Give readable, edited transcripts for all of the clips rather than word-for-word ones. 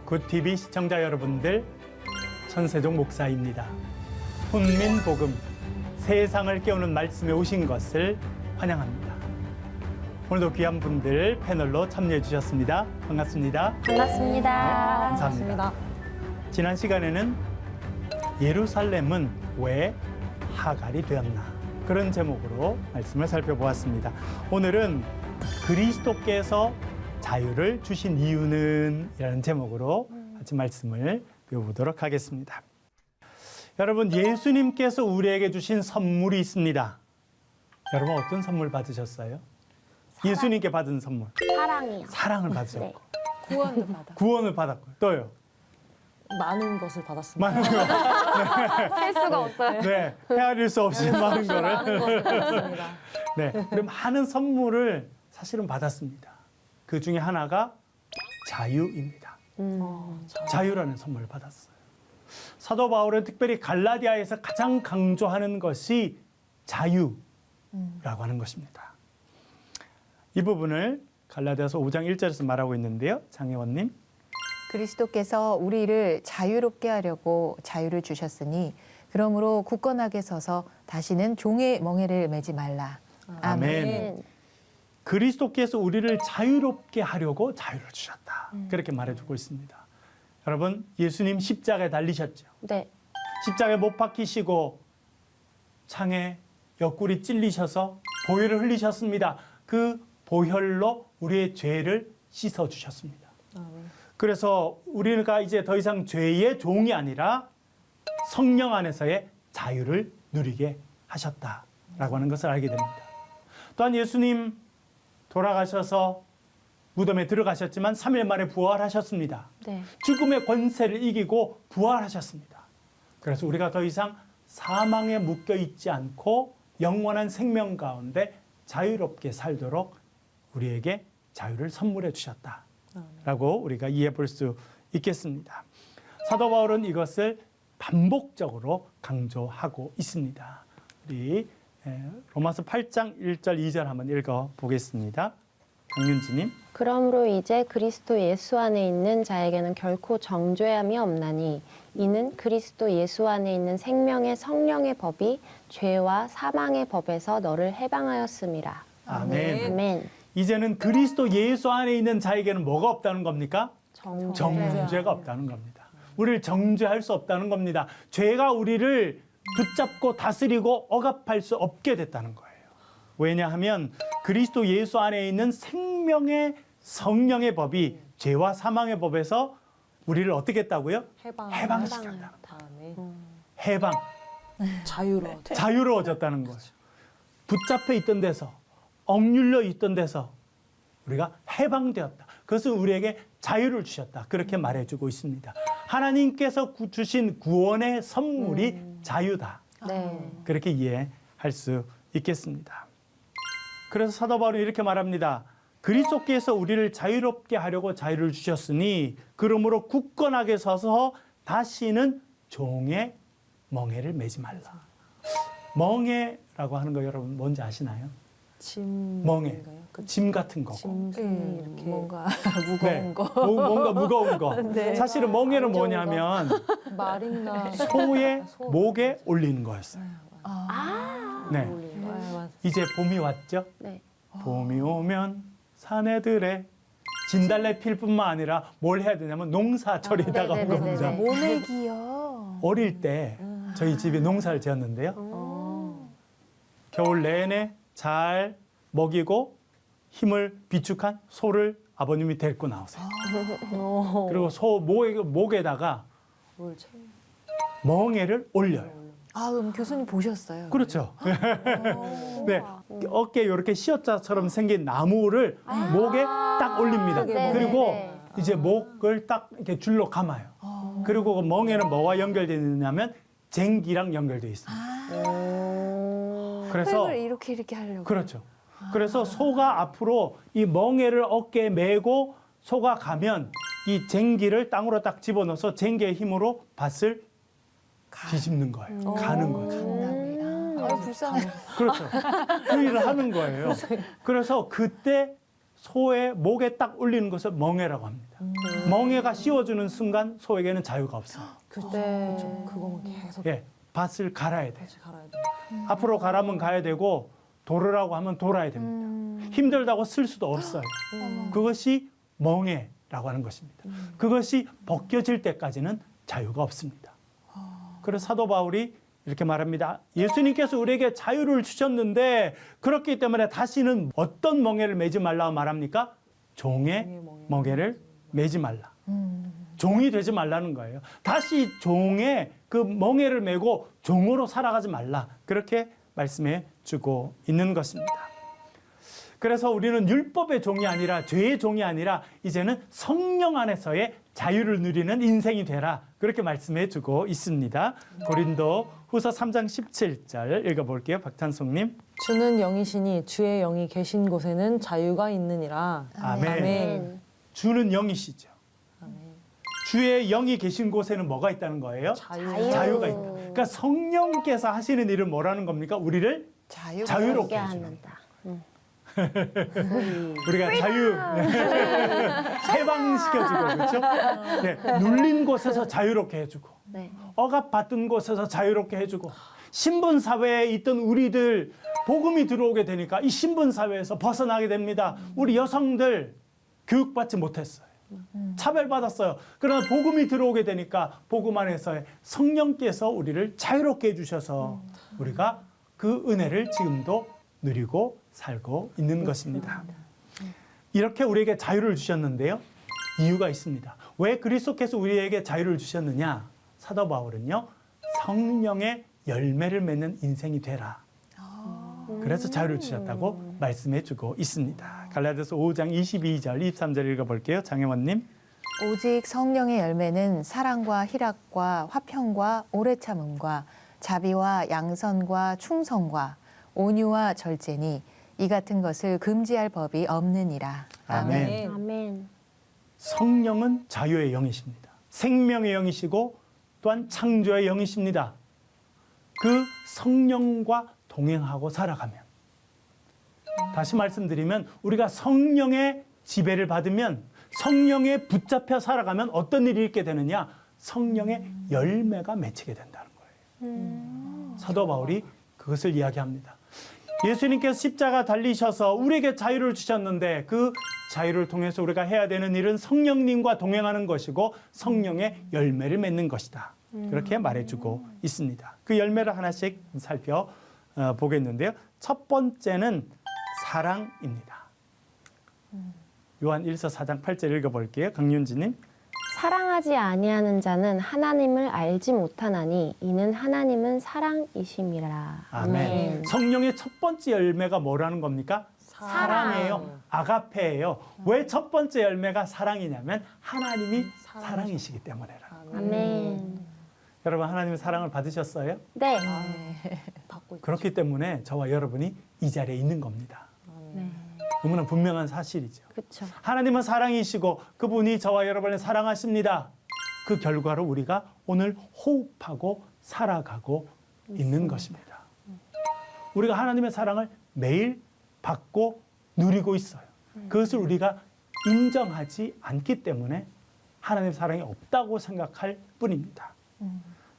굿TV 시청자 여러분들, 천세종 목사입니다. 훈민복음, 세상을 깨우는 말씀에 오신 것을 환영합니다. 오늘도 귀한 분들 패널로 참여해 주셨습니다. 반갑습니다. 반갑습니다. 감사합니다. 지난 시간에는 예루살렘은 왜 하갈이 되었나, 그런 제목으로 말씀을 살펴보았습니다. 오늘은 그리스도께서 자유를 주신 이유는 이라는 제목으로 같이 말씀을 배워보도록 하겠습니다. 여러분, 예수님께서 우리에게 주신 선물이 있습니다. 여러분, 어떤 선물 받으셨어요? 예수님께 받은 선물. 사랑이요. 사랑을 받으셨고, 네. 구원을 받아. 구원을 받았고, 또요. 많은 것을 받았습니다. 많은 거. 셀 수가 없어요. 네, 헤아릴 수 없이 많은 거를. 많은 것을 받았습니다. 네, 그럼 많은 선물을 사실은 받았습니다. 그 중에 하나가 자유입니다. 자유라는 선물을 받았어요. 사도 바울은 특별히 갈라디아에서 가장 강조하는 것이 자유라고 하는 것입니다. 이 부분을 갈라디아서 5장 1절에서 말하고 있는데요. 장혜원님. 그리스도께서 우리를 자유롭게 하려고 자유를 주셨으니 그러므로 굳건하게 서서 다시는 종의 멍에를 매지 말라. 아멘. 그리스도께서 우리를 자유롭게 하려고 자유를 주셨다. 그렇게 말해주고 있습니다. 여러분, 예수님 십자가에 달리셨죠. 네. 십자가에 못 박히시고 창에 옆구리 찔리셔서 보혈을 흘리셨습니다. 그 보혈로 우리의 죄를 씻어주셨습니다. 그래서 우리가 이제 더 이상 죄의 종이 아니라 성령 안에서의 자유를 누리게 하셨다라고 하는 것을 알게 됩니다. 또한 예수님 돌아가셔서 무덤에 들어가셨지만 3일 만에 부활하셨습니다. 네. 죽음의 권세를 이기고 부활하셨습니다. 그래서 우리가 더 이상 사망에 묶여 있지 않고 영원한 생명 가운데 자유롭게 살도록 우리에게 자유를 선물해 주셨다라고 우리가 이해해 볼 수 있겠습니다. 사도 바울은 이것을 반복적으로 강조하고 있습니다. 우리 로마서 8장 1절 2절 한번 읽어 보겠습니다. 강윤지님. 그러므로 이제 그리스도 예수 안에 있는 자에게는 결코 정죄함이 없나니 이는 그리스도 예수 안에 있는 생명의 성령의 법이 죄와 사망의 법에서 너를 해방하였음이라. 아멘. 아멘. 이제는 그리스도 예수 안에 있는 자에게는 뭐가 없다는 겁니까? 정죄. 정죄가 없다는 겁니다. 우리를 정죄할 수 없다는 겁니다. 죄가 우리를 붙잡고 다스리고 억압할 수 없게 됐다는 거예요. 왜냐하면 그리스도 예수 안에 있는 생명의 성령의 법이 죄와 사망의 법에서 우리를 어떻게 했다고요? 해방시켰다. 해방. 자유로워졌다는 거죠. 붙잡혀 있던 데서, 억눌려 있던 데서 우리가 해방되었다. 그것은 우리에게 자유를 주셨다. 그렇게 말해주고 있습니다. 하나님께서 주신 구원의 선물이 자유다. 네. 그렇게 이해할 수 있겠습니다. 그래서 사도 바울은 이렇게 말합니다. 그리스도께서 우리를 자유롭게 하려고 자유를 주셨으니 그러므로 굳건하게 서서 다시는 종의 멍에를 매지 말라. 멍에라고 하는 거 여러분 뭔지 아시나요? 짐. 멍에. 짐 같은 거고. 짐승이 이렇게 뭔가 네. 뭔가 무거운 거. 네. 사실은 멍에는 뭐냐면 말인가 소의 목에 올리는 거였어요. 네. 이제 봄이 왔죠? 네. 봄이 오면 사내들의 진달래 필 뿐만 아니라 뭘 해야 되냐면 농사철이 다가온 네네네네네. 겁니다. 모내기요. 어릴 때 저희 집에 농사를 지었는데요. 겨울 내내 잘 먹이고 힘을 비축한 소를 아버님이 데리고 나오세요. 그리고 소 목에다가 멍에를 올려요. 아, 그럼 교수님 보셨어요? 그렇죠. 네, 어깨에 이렇게 시옷자처럼 생긴 나무를 목에 딱 올립니다. 네, 그리고 네, 이제 목을 딱 이렇게 줄로 감아요. 그리고 그 멍에는 뭐와 연결되어 있느냐면 쟁기랑 연결되어 있습니다. 그래서 을 이렇게 하려고. 그렇죠. 그래서 소가 앞으로 이 멍에를 어깨에 메고 소가 가면 이 쟁기를 땅으로 딱 집어넣어서 쟁기의 힘으로 밭을 뒤집는 거예요. 가는 거죠. 아, 불쌍해. 그렇죠. 그 일을 하는 거예요. 그래서 그때 소의 목에 딱 올리는 것을 멍에라고 합니다. 멍에가 씌워주는 순간 소에게는 자유가 없어요. 그렇죠. 네. 그렇죠. 그거만 계속 예, 밭을 갈아야 돼요. 같이 갈아야 돼. 앞으로 가라면 가야 되고 돌으라고 하면 돌아야 됩니다. 힘들다고 쓸 수도 없어요. 그것이 멍에라고 하는 것입니다. 그것이 벗겨질 때까지는 자유가 없습니다. 그래서 사도 바울이 이렇게 말합니다. 예수님께서 우리에게 자유를 주셨는데 그렇기 때문에 다시는 어떤 멍에를 매지 말라고 말합니까? 종의 멍에를 매지 말라. 종이 되지 말라는 거예요. 다시 종의 그 멍에를 메고 종으로 살아가지 말라. 그렇게 말씀해 주고 있는 것입니다. 그래서 우리는 율법의 종이 아니라 죄의 종이 아니라 이제는 성령 안에서의 자유를 누리는 인생이 되라. 그렇게 말씀해 주고 있습니다. 고린도 후서 3장 17절 읽어볼게요. 박찬송님. 주는 영이시니 주의 영이 계신 곳에는 자유가 있느니라. 아멘. 아멘. 주는 영이시죠. 아멘. 주의 영이 계신 곳에는 뭐가 있다는 거예요? 자유. 자유가 있다. 그러니까 성령께서 하시는 일은 뭐라는 겁니까? 우리를 자유롭게 자유롭게 해주는 한다. 우리가 자유 해방시켜주고 그렇죠? 네, 눌린 곳에서 자유롭게 해주고 네. 억압받던 곳에서 자유롭게 해주고 신분 사회에 있던 우리들 복음이 들어오게 되니까 이 신분 사회에서 벗어나게 됩니다. 우리 여성들 교육받지 못했어요. 차별받았어요. 그러나 복음이 들어오게 되니까 복음 안에서의 성령께서 우리를 자유롭게 해주셔서 우리가 그 은혜를 지금도 누리고 살고 있는 것입니다. 이렇게 우리에게 자유를 주셨는데요. 이유가 있습니다. 왜 그리스도께서 우리에게 자유를 주셨느냐? 사도 바울은요. 성령의 열매를 맺는 인생이 되라. 그래서 자유를 주셨다고 말씀해 주고 있습니다. 갈라디아서 5장 22절, 23절 읽어볼게요. 장혜원님. 오직 성령의 열매는 사랑과 희락과 화평과 오래 참음과 자비와 양선과 충성과 온유와 절제니 이 같은 것을 금지할 법이 없느니라. 아멘. 아멘. 성령은 자유의 영이십니다. 생명의 영이시고 또한 창조의 영이십니다. 그 성령과 동행하고 살아가면 다시 말씀드리면 우리가 성령의 지배를 받으면 성령에 붙잡혀 살아가면 어떤 일이 있게 되느냐? 성령의 열매가 맺히게 된다는 거예요. 사도 바울이 그것을 이야기합니다. 예수님께서 십자가 달리셔서 우리에게 자유를 주셨는데 그 자유를 통해서 우리가 해야 되는 일은 성령님과 동행하는 것이고 성령의 열매를 맺는 것이다. 그렇게 말해주고 있습니다. 그 열매를 하나씩 살펴보겠는데요. 첫 번째는 사랑입니다. 요한 1서 4장 8절 읽어볼게요. 강윤지님. 사랑하지 아니하는 자는 하나님을 알지 못하나니 이는 하나님은 사랑이심이라. 아멘. 성령의 첫 번째 열매가 뭐라는 겁니까? 사랑이에요. 아가페예요. 왜 첫 번째 열매가 사랑이냐면 하나님이 사랑이시기 때문에라. 아멘. 여러분 하나님의 사랑을 받으셨어요? 네. 받고 있죠. 그렇기 때문에 저와 여러분이 이 자리에 있는 겁니다. 네. 너무나 분명한 사실이죠. 그렇죠. 하나님은 사랑이시고 그분이 저와 여러분을 사랑하십니다. 그 결과로 우리가 오늘 호흡하고 살아가고 있는 것입니다. 우리가 하나님의 사랑을 매일 받고 누리고 있어요. 그것을 우리가 인정하지 않기 때문에 하나님의 사랑이 없다고 생각할 뿐입니다.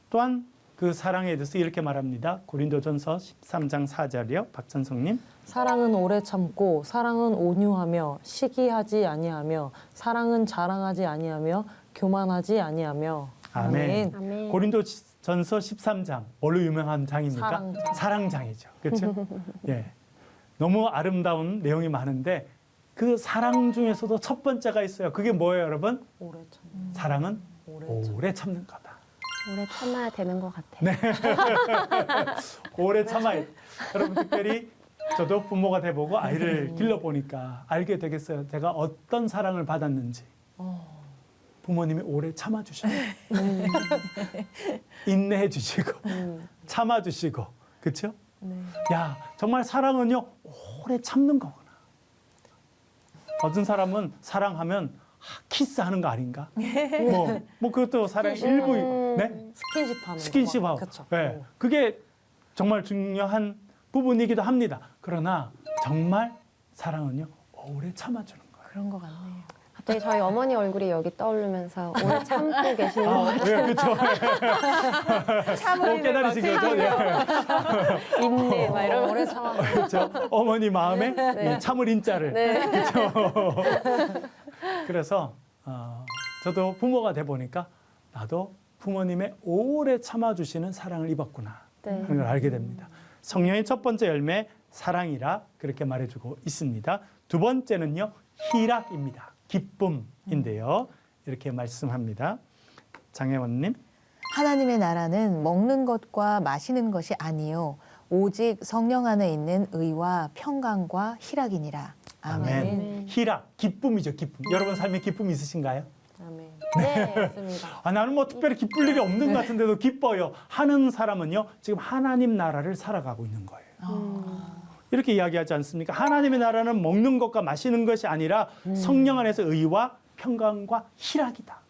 또한 그 사랑에 대해서 이렇게 말합니다. 고린도전서 13장 4절이요. 박찬성님. 사랑은 오래 참고 사랑은 온유하며 시기하지 아니하며 사랑은 자랑하지 아니하며 교만하지 아니하며. 아멘. 아멘. 고린도전서 13장 뭘로 유명한 장입니까? 사랑장. 사랑장이죠. 그렇죠? 예. 너무 아름다운 내용이 많은데 그 사랑 중에서도 첫 번째가 있어요. 그게 뭐예요, 여러분? 오래 참. 사랑은 오래 참. 오래 참는 거다. 오래 참아야 되는 것 같아요. 네. 오래 참아야. 여러분 특별히 저도 부모가 돼보고 아이를 길러보니까 알게 되겠어요. 제가 어떤 사랑을 받았는지. 부모님이 오래 참아주셔요. 인내해 주시고 참아주시고 그렇죠? 네. 야 정말 사랑은요 오래 참는 거구나. 어떤 사람은 사랑하면 키스하는 거 아닌가? 뭐 그것도 사랑의 일부. 네? 스킨십하는 스킨십하고. 그렇죠. 네. 그게 정말 중요한 부분이기도 합니다. 그러나 정말 사랑은요 오래 참아주는 거예요. 그런 것 같네요. 갑자기 저희 어머니 얼굴이 여기 떠오르면서 오래 참고 계시는 것 같아요. 예, 그렇죠. 참을 깨달으신 거죠? 예. 인내 막 이러면 오래 참아. 그렇죠. 어머니 마음에 네. 이 참을 인자를. 네. 그렇죠. 그래서 저도 부모가 돼 보니까 나도 부모님의 오래 참아주시는 사랑을 입었구나 네. 하는 걸 알게 됩니다. 성령의 첫 번째 열매 사랑이라 그렇게 말해주고 있습니다. 두 번째는요 희락입니다. 기쁨인데요. 이렇게 말씀합니다. 장혜원님. 하나님의 나라는 먹는 것과 마시는 것이 아니요 오직 성령 안에 있는 의와 평강과 희락이니라. 아멘. 아멘. 희락, 기쁨이죠. 기쁨. 여러분 삶에 기쁨이 있으신가요? 아멘. 네, 맞습니다. 나는 뭐 특별히 기쁠 일이 없는 것 같은데도 기뻐요 하는 사람은요 지금 하나님 나라를 살아가고 있는 거예요. 이렇게 이야기하지 않습니까? 하나님의 나라는 먹는 것과 마시는 것이 아니라 성령 안에서 의와 평강과 희락이다.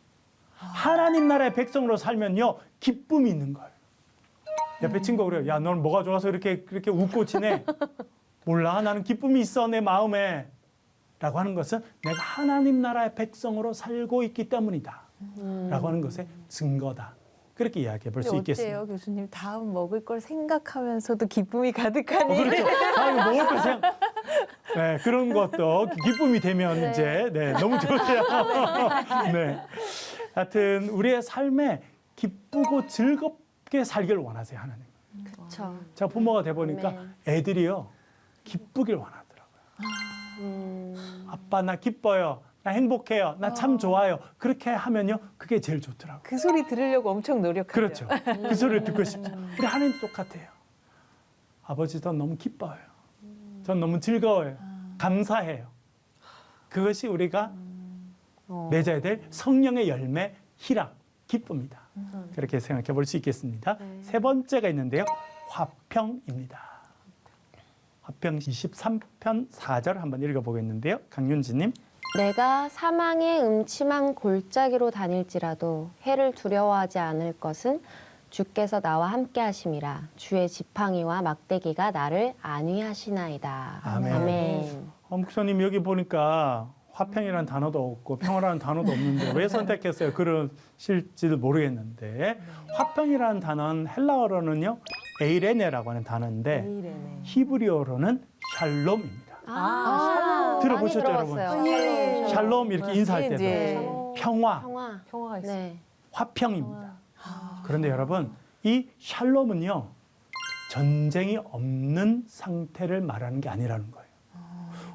하나님 나라의 백성으로 살면요 기쁨이 있는 거예요. 옆에 친구가 그래요. 야, 넌 뭐가 좋아서 이렇게 웃고 지내? 몰라, 나는 기쁨이 있어 내 마음에. 라고 하는 것은 내가 하나님 나라의 백성으로 살고 있기 때문이다. 라고 하는 것의 증거다. 그렇게 이야기해 볼 수 있겠습니다. 어때요, 교수님? 다음 먹을 걸 생각하면서도 기쁨이 가득하니. 그렇죠. 이거 먹을 거 생각. 네, 그런 것도 기쁨이 되면 네. 이제 너무 좋으세요. 네. 하여튼 우리의 삶에 기쁘고 즐겁게 살기를 원하세요, 하나님. 그렇죠. 제가 부모가 돼 보니까 애들이요 기쁘길 원하더라고요. 아빠 나 기뻐요. 나 행복해요. 나 참 좋아요. 그렇게 하면요 그게 제일 좋더라고요. 그 소리 들으려고 엄청 노력하죠. 그렇죠. 그 소리를 듣고 싶죠. 우리 하나님도 똑같아요. 아버지 전 너무 기뻐요. 전 너무 즐거워요. 감사해요. 그것이 우리가 맺어야 될 성령의 열매, 희락, 기쁨이다. 그렇게 생각해 볼 수 있겠습니다. 네. 세 번째가 있는데요. 화평입니다. 화평 23편 4절 한번 읽어보겠는데요. 강윤지님. 내가 사망의 음침한 골짜기로 다닐지라도 해를 두려워하지 않을 것은 주께서 나와 함께 하심이라. 주의 지팡이와 막대기가 나를 안위하시나이다. 아멘. 아멘. 목사님 여기 보니까 화평이라는 단어도 없고 평화라는 단어도 없는데 왜 선택했어요? 그러실지도 모르겠는데 화평이라는 단어는 헬라어로는요 에이레네라고 하는 단어인데 이래네. 히브리어로는 샬롬입니다. 들어보셨죠, 많이 여러분? 들어봤어요. 예. 샬롬 이렇게 인사할 때도 예. 평화, 평화. 평화가 있어. 네. 화평입니다. 그런데 여러분 이 샬롬은요 전쟁이 없는 상태를 말하는 게 아니라는 거예요.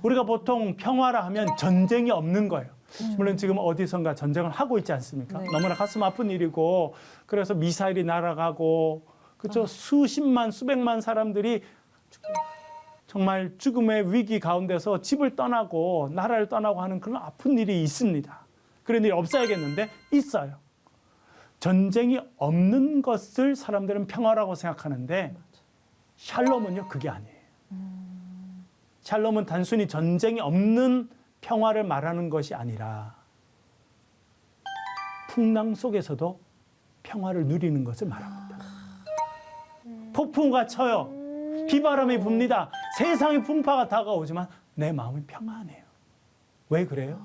우리가 보통 평화라 하면 전쟁이 없는 거예요. 물론 지금 어디선가 전쟁을 하고 있지 않습니까? 네. 너무나 가슴 아픈 일이고 그래서 미사일이 날아가고 그렇죠? 수십만 수백만 사람들이 정말 죽음의 위기 가운데서 집을 떠나고 나라를 떠나고 하는 그런 아픈 일이 있습니다. 그런 일이 없어야겠는데 있어요. 전쟁이 없는 것을 사람들은 평화라고 생각하는데 샬롬은요 그게 아니에요. 샬롬은 단순히 전쟁이 없는 평화를 말하는 것이 아니라 풍랑 속에서도 평화를 누리는 것을 말합니다. 폭풍우가 쳐요. 비바람이 붑니다. 세상의 풍파가 다가오지만 내 마음이 평안해요. 왜 그래요?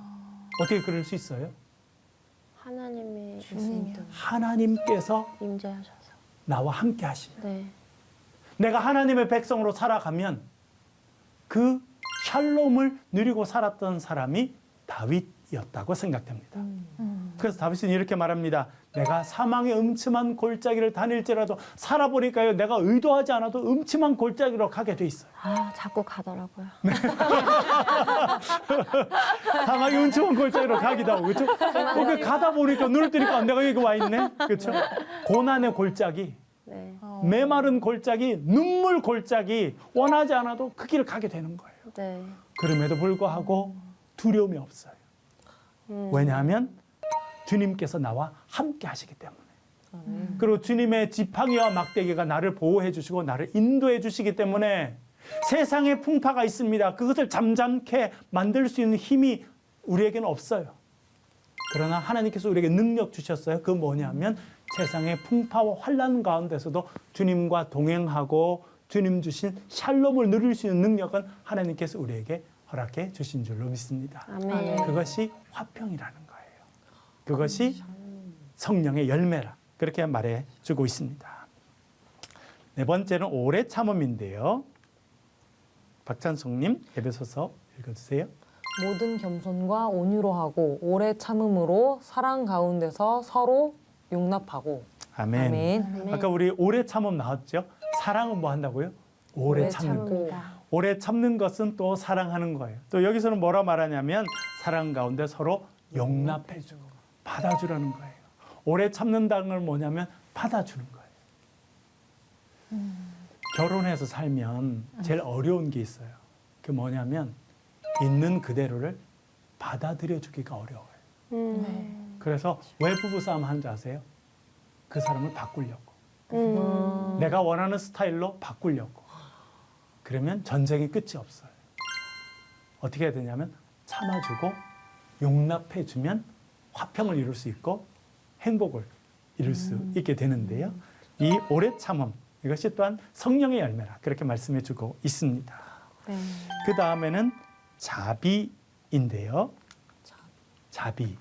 어떻게 그럴 수 있어요? 하나님의 주님이요. 하나님께서 임재하셔서. 나와 함께 하시면 네. 내가 하나님의 백성으로 살아가면 그 샬롬을 누리고 살았던 사람이 다윗이었다고 생각됩니다. 그래서 다윗은 이렇게 말합니다. 내가 사망의 음침한 골짜기를 다닐지라도 살아보니까요. 내가 의도하지 않아도 음침한 골짜기로 가게 돼 있어요. 자꾸 가더라고요. 사망의 음침한 골짜기로 가기도 하고 그렇죠? 그 가다 보니까 눈을 뜨니까 내가 여기 와 있네. 그렇죠? 고난의 골짜기, 네. 메마른 골짜기, 눈물 골짜기 원하지 않아도 그 길을 가게 되는 거예요. 네. 그럼에도 불구하고 두려움이 없어요. 왜냐하면 주님께서 나와 함께 하시기 때문에. 그리고 주님의 지팡이와 막대기가 나를 보호해 주시고 나를 인도해 주시기 때문에 세상에 풍파가 있습니다. 그것을 잠잠케 만들 수 있는 힘이 우리에게는 없어요. 그러나 하나님께서 우리에게 능력 주셨어요. 그 뭐냐면 세상의 풍파와 환난 가운데서도 주님과 동행하고 주님 주신 샬롬을 누릴 수 있는 능력은 하나님께서 우리에게 허락해 주신 줄로 믿습니다. 아멘. 그것이 화평이라는 거예요. 그것이 성령의 열매라 그렇게 말해주고 있습니다. 네 번째는 오래 참음인데요. 박찬숙님 에베소서 읽어주세요. 모든 겸손과 온유로 하고 오래 참음으로 사랑 가운데서 서로 용납하고. 아멘. 아멘. 아까 우리 오래 참음 나왔죠? 사랑은 뭐 한다고요? 오래 참는 거. 오래 참는 것은 또 사랑하는 거예요. 또 여기서는 뭐라 말하냐면 사랑 가운데 서로 용납해주고 받아주라는 거예요. 오래 참는다는 건 뭐냐면 받아주는 거예요. 결혼해서 살면 제일 어려운 게 있어요. 그게 뭐냐면 있는 그대로를 받아들여 주기가 어려워요. 그래서 왜 부부싸움 하는지 아세요? 그 사람을 바꾸려고. 내가 원하는 스타일로 바꾸려고. 그러면 전쟁이 끝이 없어요. 어떻게 해야 되냐면 참아주고 용납해주면 화평을 이룰 수 있고 행복을 이룰 수 있게 되는데요. 이 오래 참음 이것이 또한 성령의 열매라 그렇게 말씀해주고 있습니다. 네. 그 다음에는 자비인데요. 자비.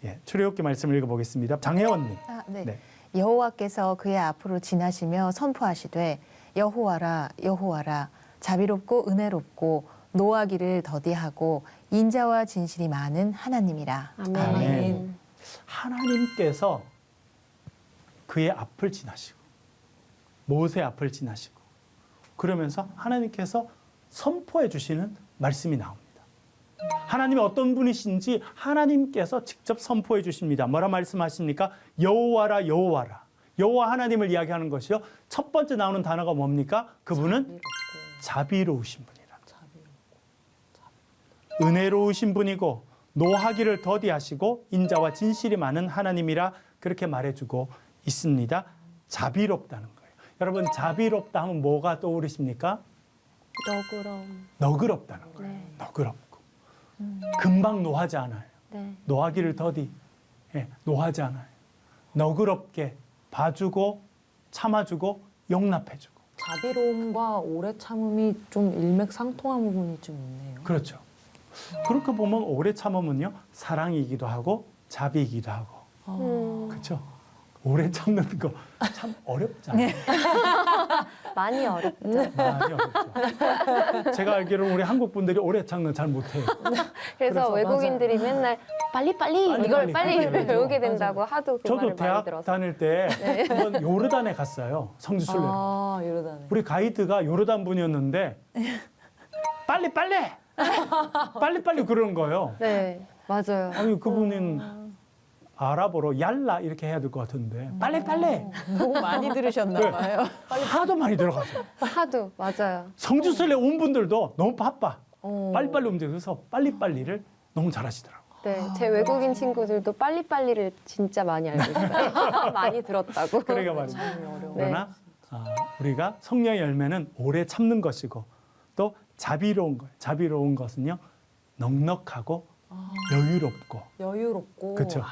예, 출애굽기 말씀 읽어보겠습니다. 장혜원님. 네. 네. 여호와께서 그의 앞으로 지나시며 선포하시되 여호와라 여호와라 자비롭고 은혜롭고 노하기를 더디하고 인자와 진실이 많은 하나님이라. 아멘. 아멘. 하나님께서 그의 앞을 지나시고 모세 앞을 지나시고 그러면서 하나님께서 선포해 주시는 말씀이 나옵니다. 하나님이 어떤 분이신지 하나님께서 직접 선포해 주십니다. 뭐라 말씀하십니까? 여호와라 여호와라. 여호와 하나님을 이야기하는 것이요. 첫 번째 나오는 단어가 뭡니까? 그분은 자비로우신 분이라. 은혜로우신 분이고 노하기를 더디하시고 인자와 진실이 많은 하나님이라 그렇게 말해주고 있습니다. 자비롭다는 거예요. 여러분 자비롭다 하면 뭐가 떠오르십니까? 너그러움. 너그럽다는 거예요. 네. 너그럽고 금방 노하지 않아요. 네. 노하기를 더디 노하지 않아요. 너그럽게 봐주고 참아주고 용납해주고. 자비로움과 오래 참음이 좀 일맥상통한 부분이 좀 있네요. 그렇죠. 그렇게 보면 오래 참으면요 사랑이기도 하고 자비이기도 하고 그렇죠. 오래 참는 거 참 어렵잖아요. 많이 어렵죠. 많이 어렵죠. 제가 알기로는 우리 한국 분들이 오래 참는 잘 못해요. 그래서 외국인들이 맨날 빨리 이걸 빨리 그렇죠. 배우게 된다고 하도 그 저도 말을 많이 대학 들어서. 다닐 때 한번 요르단에 갔어요. 성지순례. 아, 이러다네. 우리 가이드가 요르단 분이었는데 빨리 그러는 거예요. 네, 맞아요. 아니 그분은 아랍어로 얄라 이렇게 해야 될 것 같은데 빨리 너무 많이 들으셨나 봐요. 하도 많이 들어가죠. 하도 맞아요. 성지순례 온 분들도 너무 바빠. 어. 빨리빨리 움직여서 빨리빨리를 너무 잘하시더라고요. 네, 제 외국인 친구들도 빨리빨리를 진짜 많이 알고 있어요. 많이 들었다고. 그러니까 말이죠. 참음이 어려워. 그러나 우리가 성령의 열매는 오래 참는 것이고 또 자비로운 거예요. 자비로운 것은요 넉넉하고 여유롭고. 그렇죠.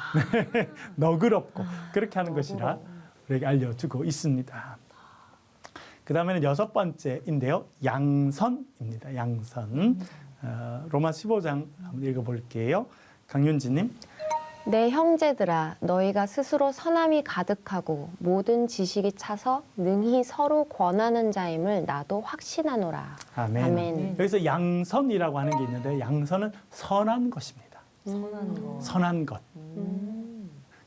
너그럽고 그렇게 하는 것이라 우리에게 알려주고 있습니다. 그 다음에는 6번째인데요. 양선입니다. 양선. 로마 15장 한번 읽어볼게요. 강윤지님. 내 형제들아 너희가 스스로 선함이 가득하고 모든 지식이 차서 능히 서로 권하는 자임을 나도 확신하노라. 아멘. 아멘. 여기서 양선이라고 하는 게 있는데 양선은 선한 것입니다. 선한 거. 선한 것.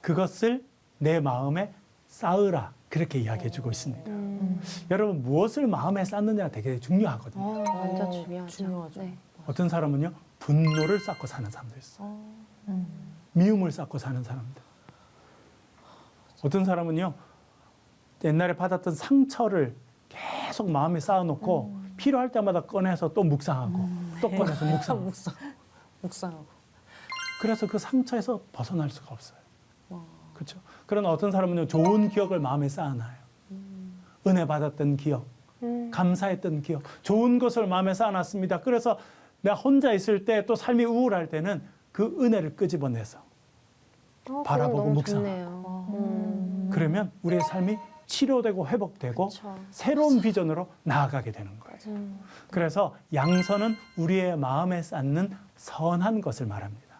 그것을 내 마음에 쌓으라. 그렇게 이야기해주고 있습니다. 여러분 무엇을 마음에 쌓느냐가 되게 중요하거든요. 완전 중요하죠. 중요하죠. 네. 어떤 사람은요 분노를 쌓고 사는 사람도 있어요. 미움을 쌓고 사는 사람들. 어떤 사람은요 옛날에 받았던 상처를 계속 마음에 쌓아놓고 필요할 때마다 꺼내서 또 묵상하고 또 꺼내서 묵상하고. 묵상하고. 그래서 그 상처에서 벗어날 수가 없어요. 와. 그렇죠. 그러나 어떤 사람은요 좋은 기억을 마음에 쌓아놔요. 은혜 받았던 기억, 감사했던 기억, 좋은 것을 마음에 쌓아놨습니다. 그래서 내가 혼자 있을 때 또 삶이 우울할 때는 그 은혜를 끄집어내서 바라보고 너무 묵상하고. 좋네요. 그러면 우리의 삶이 치료되고 회복되고 그쵸. 새로운 비전으로 나아가게 되는 거예요. 그래서 양선은 우리의 마음에 쌓는 선한 것을 말합니다.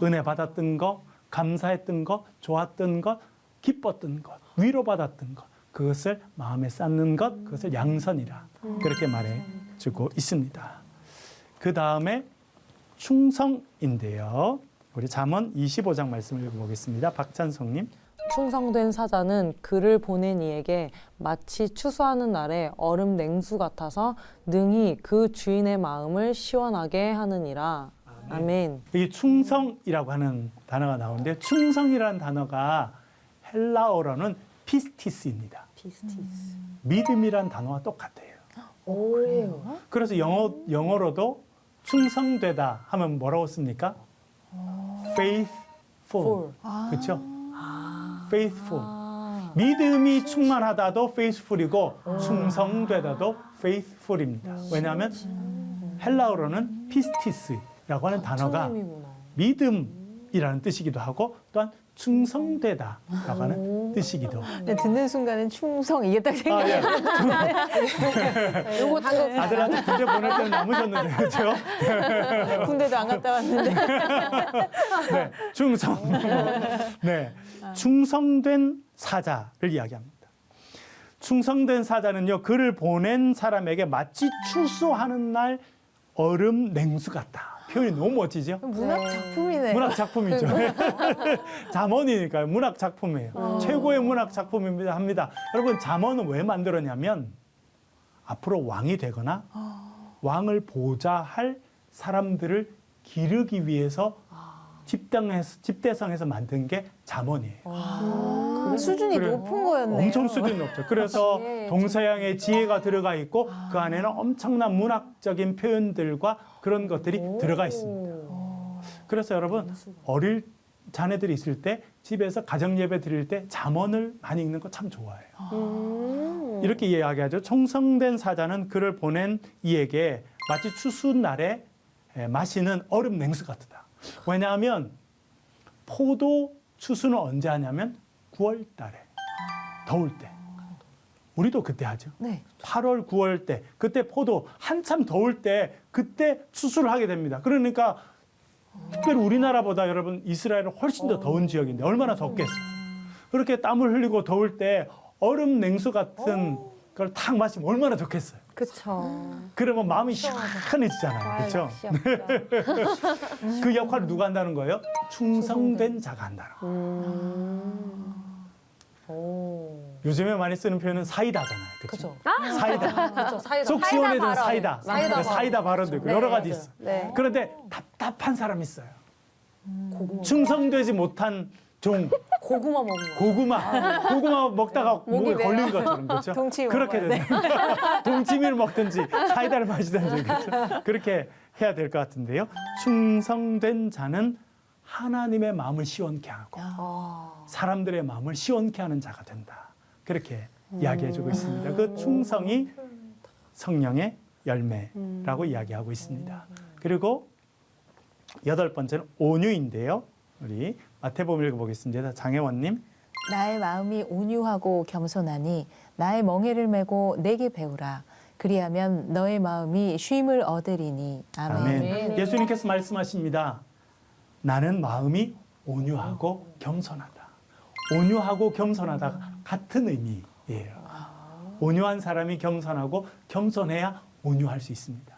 은혜 받았던 것, 감사했던 것, 좋았던 것, 기뻤던 것, 위로받았던 것, 그것을 마음에 쌓는 것, 그것을 양선이라 그렇게 말해주고 있습니다. 그 다음에 충성인데요. 우리 잠언 25장 말씀을 읽어보겠습니다. 박찬성님. 충성된 사자는 그를 보낸 이에게 마치 추수하는 날에 얼음 냉수 같아서 능히 그 주인의 마음을 시원하게 하느니라. 아멘. 여기 충성이라고 하는 단어가 나오는데 충성이라는 단어가 헬라어로는 피스티스입니다. 피스티스. 믿음이란 단어와 똑같아요. 오. 그래서 영어로도 충성되다 하면 뭐라고 씁니까? faithful. 그렇죠? faithful. 믿음이 충만하다도 faithful이고 충성되다도 faithful입니다. 왜냐하면 헬라어로는 피스티스라고 하는 단어가 하나님이구나. 믿음이라는 뜻이기도 하고 또한 충성되다라고 하는 뜻이기도 합니다. 근데 듣는 순간은 충성 이게 딱 아, 생각이 예. 요거 방금 아들한테 군대 보낼 때는 남으셨는데 그렇죠? 군대도 안 갔다 왔는데. 네, 충성. 네, 충성된 사자를 이야기합니다. 충성된 사자는요, 그를 보낸 사람에게 마치 추수하는 날 얼음 냉수 같다. 표현이 너무 멋지죠? 문학 작품이네. 문학 작품이죠. 잠언이니까요. 문학 작품이에요. 최고의 문학 작품입니다. 합니다. 여러분, 잠언은 왜 만들었냐면 앞으로 왕이 되거나 왕을 보좌할 사람들을 기르기 위해서 집대성에서 만든 게 잠언이에요. 수준이 그래. 높은 거였네요. 엄청 수준이 높죠. 그래서 동서양의 지혜가 들어가 있고 그 안에는 엄청난 문학적인 표현들과 그런 것들이 들어가 있습니다. 그래서 여러분 어릴 자녀들이 있을 때 집에서 가정 예배 드릴 때 잠언을 많이 읽는 거 참 좋아해요. 이렇게 이야기하죠. 충성된 사자는 그를 보낸 이에게 마치 추수날에 마시는 얼음 냉수 같다. 왜냐하면 포도 추수는 언제 하냐면 9월 달에 더울 때. 우리도 그때 하죠. 네. 8월, 9월 때. 그때 포도 한참 더울 때 그때 추수를 하게 됩니다. 그러니까 특별히 우리나라보다 여러분 이스라엘은 훨씬 더 더운 지역인데 얼마나 덥겠어요. 그렇게 땀을 흘리고 더울 때 얼음 냉수 같은 걸 탁 마시면 얼마나 좋겠어요. 그쵸. 그러면 마음이 시원해지잖아요. 그렇죠? 그 역할을 누가 한다는 거예요? 충성된 자가 한다는 거예요. 오. 요즘에 많이 쓰는 표현은 사이다잖아요. 그죠. 그렇죠? 사이다. 그죠. 사이다. 속 시원해지는 사이다. 사이다 사이다 발언도 있고 여러 가지 있어. 네. 그런데 답답한 사람이 있어요. 고구마. 충성되지 못한 종, 고구마 먹는 거. 고구마 먹다가 목에 메요. 걸린 것처럼 그렇죠? 동치미 그렇게 먹어야 되는 동치미를 먹든지 사이다를 마시든지 그렇죠? 그렇게 해야 될 것 같은데요. 충성된 자는 하나님의 마음을 시원케 하고 사람들의 마음을 시원케 하는 자가 된다. 그렇게 이야기해주고 있습니다. 그 충성이 성령의 열매라고 이야기하고 있습니다. 그리고 8번째는 온유인데요. 우리 마태복음 읽어보겠습니다. 장혜원님. 나의 마음이 온유하고 겸손하니 나의 멍에를 메고 내게 배우라. 그리하면 너의 마음이 쉼을 얻으리니. 아멘. 아멘. 예수님께서 말씀하십니다. 나는 마음이 온유하고 겸손하다. 온유하고 겸손하다 같은 의미예요. 온유한 사람이 겸손하고 겸손해야 온유할 수 있습니다.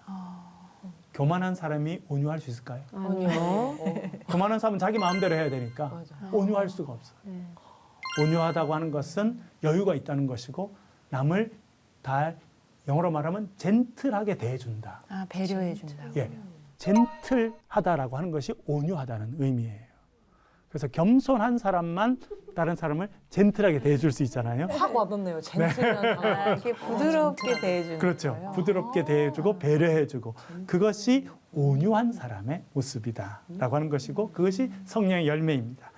교만한 사람이 온유할 수 있을까요? 아니요. 교만한 사람은 자기 마음대로 해야 되니까 온유할 수가 없어요. 온유하다고 하는 것은 여유가 있다는 것이고 남을 다 영어로 말하면 젠틀하게 대해준다. 아, 배려해 준다고. 예, 젠틀하다라고 하는 것이 온유하다는 의미예요. 그래서 겸손한 사람만 다른 사람을 젠틀하게 대해줄 수 있잖아요. 확 와닿네요. 젠틀한 단어. 아, 이렇게 부드럽게 대해주는 그렇죠. 거예요. 부드럽게 대해주고 배려해주고 그것이 온유한 사람의 모습이다라고 하는 것이고 그것이 성령의 열매입니다.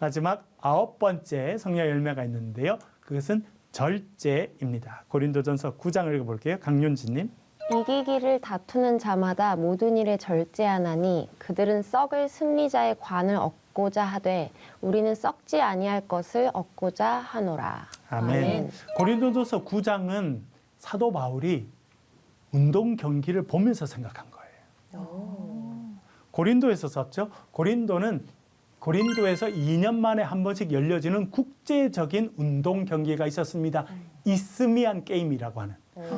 마지막 9번째 성령의 열매가 있는데요. 그것은 절제입니다. 고린도전서 9장을 읽어볼게요. 강윤지님. 이기기를 다투는 자마다 모든 일에 절제하나니 그들은 썩을 승리자의 관을 얻고 얻고자 하되 우리는 썩지 아니할 것을 얻고자 하노라. 아멘. 고린도전서 9장은 사도 바울이 운동 경기를 보면서 생각한 거예요. 고린도에서 썼죠. 고린도에서 2년 만에 한 번씩 열려지는 국제적인 운동 경기가 있었습니다. 이스미안 게임이라고 하는.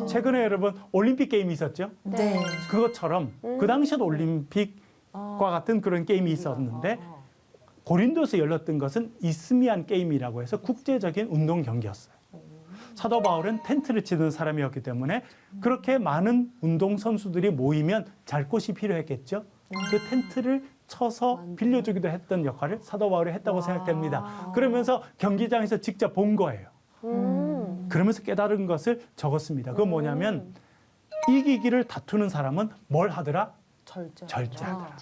최근에 여러분 올림픽 게임이 있었죠. 네. 그것처럼 그 당시에도 올림픽과 같은 그런 게임이 있었는데 고린도에서 열렸던 것은 이스미안 게임이라고 해서 국제적인 운동 경기였어요. 사도 바울은 텐트를 치는 사람이었기 때문에 그렇게 많은 운동 선수들이 모이면 잘 곳이 필요했겠죠. 그 텐트를 쳐서 빌려주기도 했던 역할을 사도 바울이 했다고 생각됩니다. 그러면서 경기장에서 직접 본 거예요. 그러면서 깨달은 것을 적었습니다. 그건 뭐냐면 이기기를 다투는 사람은 뭘 하더라? 절제하더라.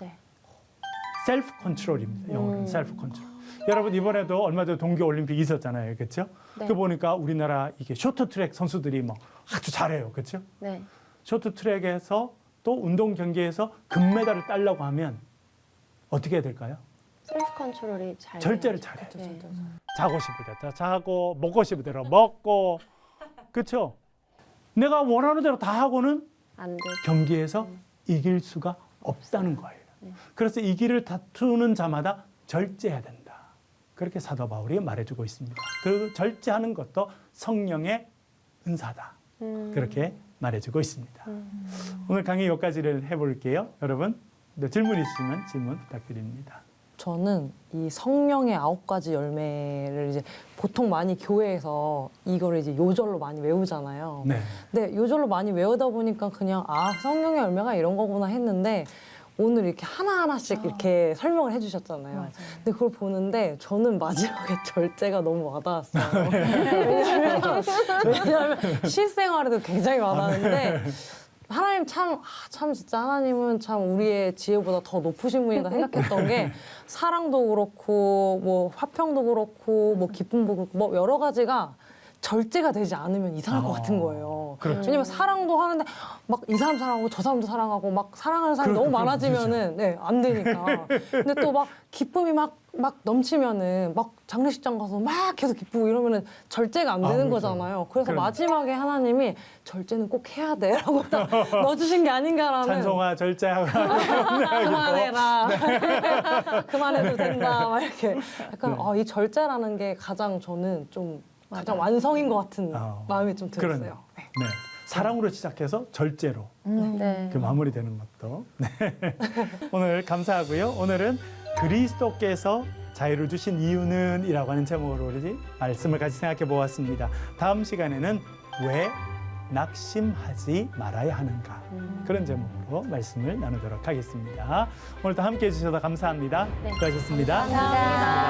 셀프 컨트롤입니다. 영어로는 셀프 컨트롤. 여러분 이번에도 얼마 전에 동계올림픽 있었잖아요. 그렇죠? 네. 그 보니까 우리나라 이게 쇼트트랙 선수들이 뭐 아주 잘해요. 그렇죠? 네. 쇼트트랙에서 또 운동 경기에서 금메달을 따려고 하면 어떻게 해야 될까요? 셀프 컨트롤이 잘 절제를 돼야죠. 잘해야 네. 자고 싶을 때 자고, 먹고 싶을 대로 먹고, 그렇죠? 내가 원하는 대로 다 하고는 안 돼. 경기에서 이길 수가 없다는 거예요. 그래서 이 길을 다투는 자마다 절제해야 된다. 그렇게 사도 바울이 말해주고 있습니다. 그 절제하는 것도 성령의 은사다. 그렇게 말해주고 있습니다. 오늘 강의 여기까지를 해볼게요. 여러분, 질문 있으시면 질문 부탁드립니다. 저는 이 성령의 9가지 열매를 이제 보통 많이 교회에서 이거를 이제 요절로 많이 외우잖아요. 네. 근데 요절로 많이 외우다 보니까 그냥 성령의 열매가 이런 거구나 했는데 오늘 이렇게 하나하나씩 이렇게 설명을 해주셨잖아요. 근데 그걸 보는데 저는 마지막에 절제가 너무 와닿았어요. 왜냐하면 실생활에도 굉장히 와닿는데 하나님 참 진짜 하나님은 참 우리의 지혜보다 더 높으신 분이다 생각했던 게 사랑도 그렇고 뭐 화평도 그렇고 뭐 기쁨도 그렇고 뭐 여러 가지가 절제가 되지 않으면 이상할 것 같은 거예요. 그렇죠. 왜냐면 사랑도 하는데 막 이 사람 사랑하고 저 사람도 사랑하고 막 사랑하는 사람이 너무 많아지면은 네, 안 되니까. 근데 또 막 기쁨이 막 넘치면은 막 장례식장 가서 막 계속 기쁘고 이러면은 절제가 안 되는 그렇죠. 거잖아요. 그래서 그럼요. 마지막에 하나님이 절제는 꼭 해야 돼라고 딱 넣어주신 게 아닌가라는. 찬송아 절제하고 그만해라. 그만해도 된다. 막 이렇게 약간 네. 이 절제라는 게 가장 저는 좀 가장 완성인 것 같은 마음이 좀 들었어요. 그러네요. 네. 사랑으로 시작해서 절제로 네. 그 마무리되는 것도. 네. 오늘 감사하고요. 오늘은 그리스도께서 자유를 주신 이유는 이라고 하는 제목으로 우리 말씀을 같이 생각해 보았습니다. 다음 시간에는 왜 낙심하지 말아야 하는가 그런 제목으로 말씀을 나누도록 하겠습니다. 오늘도 함께해 주셔서 감사합니다. 네. 수고하셨습니다. 감사합니다.